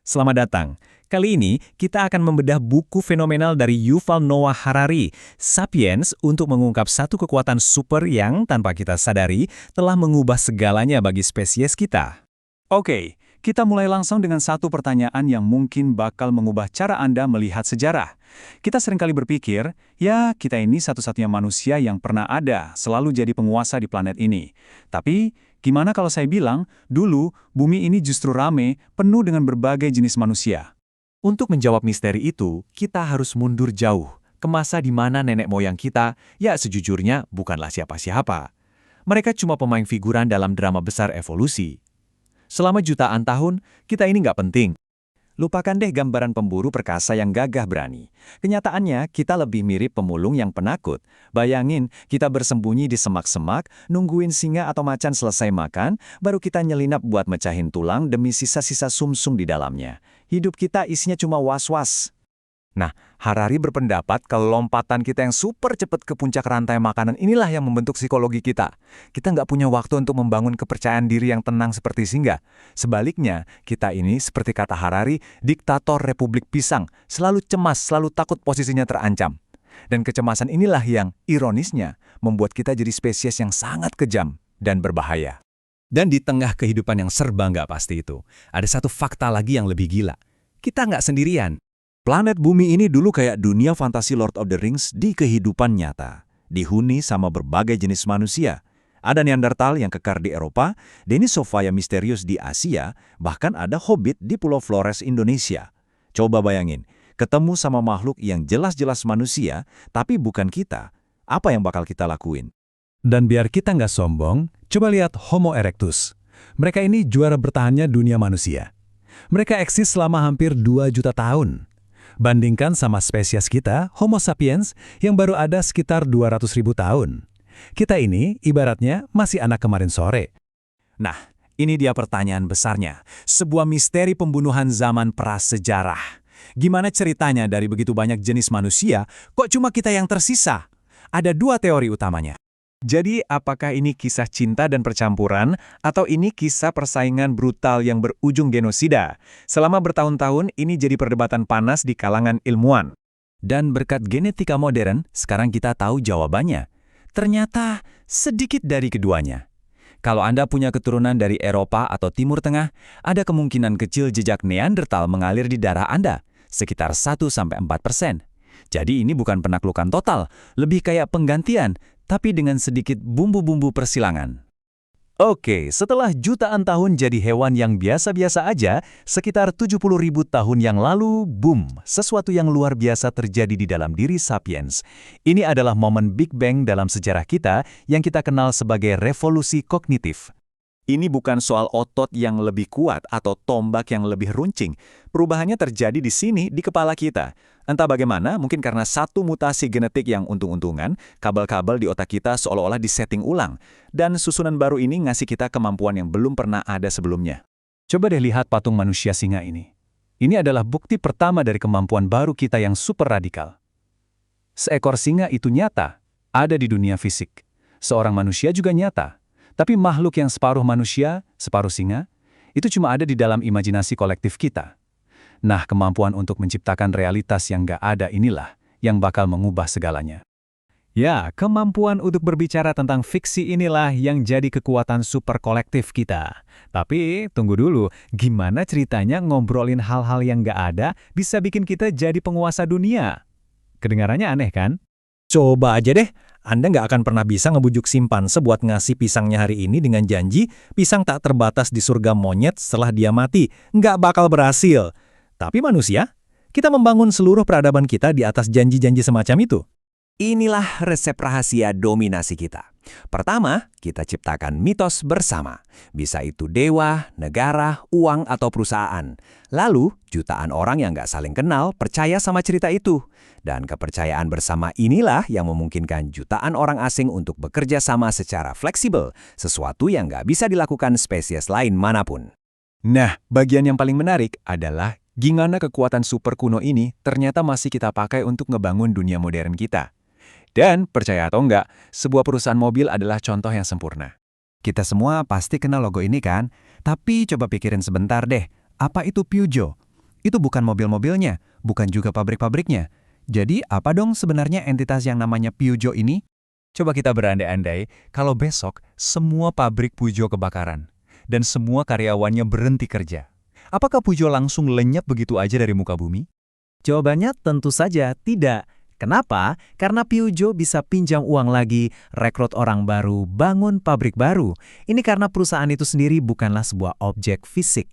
Selamat datang. Kali ini kita akan membedah buku fenomenal dari Yuval Noah Harari, Sapiens, untuk mengungkap satu kekuatan super yang tanpa kita sadari telah mengubah segalanya bagi spesies kita. Oke, kita mulai langsung dengan satu pertanyaan yang mungkin bakal mengubah cara Anda melihat sejarah. Kita seringkali berpikir, ya kita ini satu-satunya manusia yang pernah ada, selalu jadi penguasa di planet ini. Tapi, gimana kalau saya bilang, dulu bumi ini justru rame, penuh dengan berbagai jenis manusia. Untuk menjawab misteri itu, kita harus mundur jauh ke masa di mana nenek moyang kita, ya sejujurnya bukanlah siapa-siapa. Mereka cuma pemain figuran dalam drama besar evolusi. Selama jutaan tahun, kita ini nggak penting. Lupakan deh gambaran pemburu perkasa yang gagah berani. Kenyataannya, kita lebih mirip pemulung yang penakut. Bayangin, kita bersembunyi di semak-semak, nungguin singa atau macan selesai makan, baru kita nyelinap buat mecahin tulang demi sisa-sisa sumsum di dalamnya. Hidup kita isinya cuma was-was. Nah, Harari berpendapat kalau lompatan kita yang super cepat ke puncak rantai makanan inilah yang membentuk psikologi kita. Kita nggak punya waktu untuk membangun kepercayaan diri yang tenang seperti singa. Sebaliknya, kita ini seperti kata Harari, diktator Republik Pisang, selalu cemas, selalu takut posisinya terancam. Dan kecemasan inilah yang, ironisnya, membuat kita jadi spesies yang sangat kejam dan berbahaya. Dan di tengah kehidupan yang serba nggak pasti itu, ada satu fakta lagi yang lebih gila. Kita nggak sendirian. Planet bumi ini dulu kayak dunia fantasi Lord of the Rings di kehidupan nyata. Dihuni sama berbagai jenis manusia. Ada Neandertal yang kekar di Eropa, Denisova yang misterius di Asia, bahkan ada Hobbit di Pulau Flores, Indonesia. Coba bayangin, ketemu sama makhluk yang jelas-jelas manusia, tapi bukan kita. Apa yang bakal kita lakuin? Dan biar kita nggak sombong, coba lihat Homo erectus. Mereka ini juara bertahannya dunia manusia. Mereka eksis selama hampir 2 juta tahun. Bandingkan sama spesies kita, Homo sapiens, yang baru ada sekitar 200.000 tahun. Kita ini, ibaratnya, masih anak kemarin sore. Nah, ini dia pertanyaan besarnya. Sebuah misteri pembunuhan zaman prasejarah. Gimana ceritanya dari begitu banyak jenis manusia, kok cuma kita yang tersisa? Ada 2 teori utamanya. Jadi, apakah ini kisah cinta dan percampuran, atau ini kisah persaingan brutal yang berujung genosida? Selama bertahun-tahun, ini jadi perdebatan panas di kalangan ilmuwan. Dan berkat genetika modern, sekarang kita tahu jawabannya. Ternyata sedikit dari keduanya. Kalau Anda punya keturunan dari Eropa atau Timur Tengah, ada kemungkinan kecil jejak Neandertal mengalir di darah Anda, sekitar 1–4%. Jadi ini bukan penaklukan total, lebih kayak penggantian, tapi dengan sedikit bumbu-bumbu persilangan. Oke, setelah jutaan tahun jadi hewan yang biasa-biasa aja, sekitar 70.000 tahun yang lalu, boom, sesuatu yang luar biasa terjadi di dalam diri sapiens. Ini adalah momen Big Bang dalam sejarah kita yang kita kenal sebagai revolusi kognitif. Ini bukan soal otot yang lebih kuat atau tombak yang lebih runcing. Perubahannya terjadi di sini, di kepala kita. Entah bagaimana, mungkin karena satu mutasi genetik yang untung-untungan, kabel-kabel di otak kita seolah-olah disetting ulang. Dan susunan baru ini ngasih kita kemampuan yang belum pernah ada sebelumnya. Coba deh lihat patung manusia singa ini. Ini adalah bukti pertama dari kemampuan baru kita yang super radikal. Seekor singa itu nyata, ada di dunia fisik. Seorang manusia juga nyata. Tapi makhluk yang separuh manusia, separuh singa, itu cuma ada di dalam imajinasi kolektif kita. Nah, kemampuan untuk menciptakan realitas yang nggak ada inilah yang bakal mengubah segalanya. Ya, kemampuan untuk berbicara tentang fiksi inilah yang jadi kekuatan super kolektif kita. Tapi, tunggu dulu, gimana ceritanya ngobrolin hal-hal yang nggak ada bisa bikin kita jadi penguasa dunia? Kedengarannya aneh kan? Coba aja deh, Anda nggak akan pernah bisa ngebujuk simpanse buat ngasih pisangnya hari ini dengan janji pisang tak terbatas di surga monyet setelah dia mati. Nggak bakal berhasil. Tapi manusia, kita membangun seluruh peradaban kita di atas janji-janji semacam itu. Inilah resep rahasia dominasi kita. Pertama, kita ciptakan mitos bersama. Bisa itu dewa, negara, uang, atau perusahaan. Lalu, jutaan orang yang nggak saling kenal percaya sama cerita itu. Dan kepercayaan bersama inilah yang memungkinkan jutaan orang asing untuk bekerja sama secara fleksibel, sesuatu yang nggak bisa dilakukan spesies lain manapun. Nah, bagian yang paling menarik adalah gimana kekuatan super kuno ini ternyata masih kita pakai untuk ngebangun dunia modern kita. Dan, percaya atau enggak, sebuah perusahaan mobil adalah contoh yang sempurna. Kita semua pasti kenal logo ini kan? Tapi coba pikirin sebentar deh, apa itu Peugeot? Itu bukan mobil-mobilnya, bukan juga pabrik-pabriknya. Jadi apa dong sebenarnya entitas yang namanya Peugeot ini? Coba kita berandai-andai kalau besok semua pabrik Peugeot kebakaran dan semua karyawannya berhenti kerja. Apakah Peugeot langsung lenyap begitu aja dari muka bumi? Jawabannya tentu saja tidak. Kenapa? Karena Peugeot bisa pinjam uang lagi, rekrut orang baru, bangun pabrik baru. Ini karena perusahaan itu sendiri bukanlah sebuah objek fisik.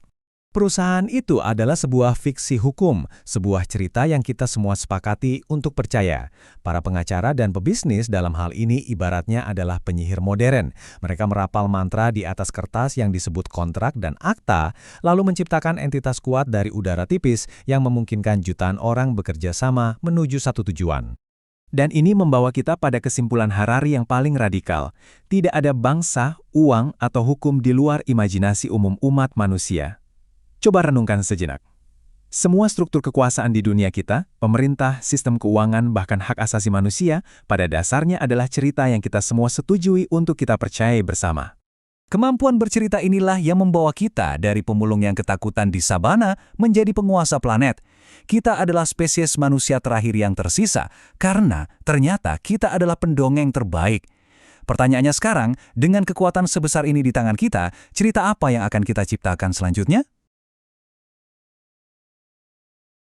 Perusahaan itu adalah sebuah fiksi hukum, sebuah cerita yang kita semua sepakati untuk percaya. Para pengacara dan pebisnis dalam hal ini ibaratnya adalah penyihir modern. Mereka merapal mantra di atas kertas yang disebut kontrak dan akta, lalu menciptakan entitas kuat dari udara tipis yang memungkinkan jutaan orang bekerja sama menuju satu tujuan. Dan ini membawa kita pada kesimpulan Harari yang paling radikal. Tidak ada bangsa, uang, atau hukum di luar imajinasi umum umat manusia. Coba renungkan sejenak. Semua struktur kekuasaan di dunia kita, pemerintah, sistem keuangan, bahkan hak asasi manusia, pada dasarnya adalah cerita yang kita semua setujui untuk kita percayai bersama. Kemampuan bercerita inilah yang membawa kita dari pemulung yang ketakutan di sabana menjadi penguasa planet. Kita adalah spesies manusia terakhir yang tersisa, karena ternyata kita adalah pendongeng terbaik. Pertanyaannya sekarang, dengan kekuatan sebesar ini di tangan kita, cerita apa yang akan kita ciptakan selanjutnya?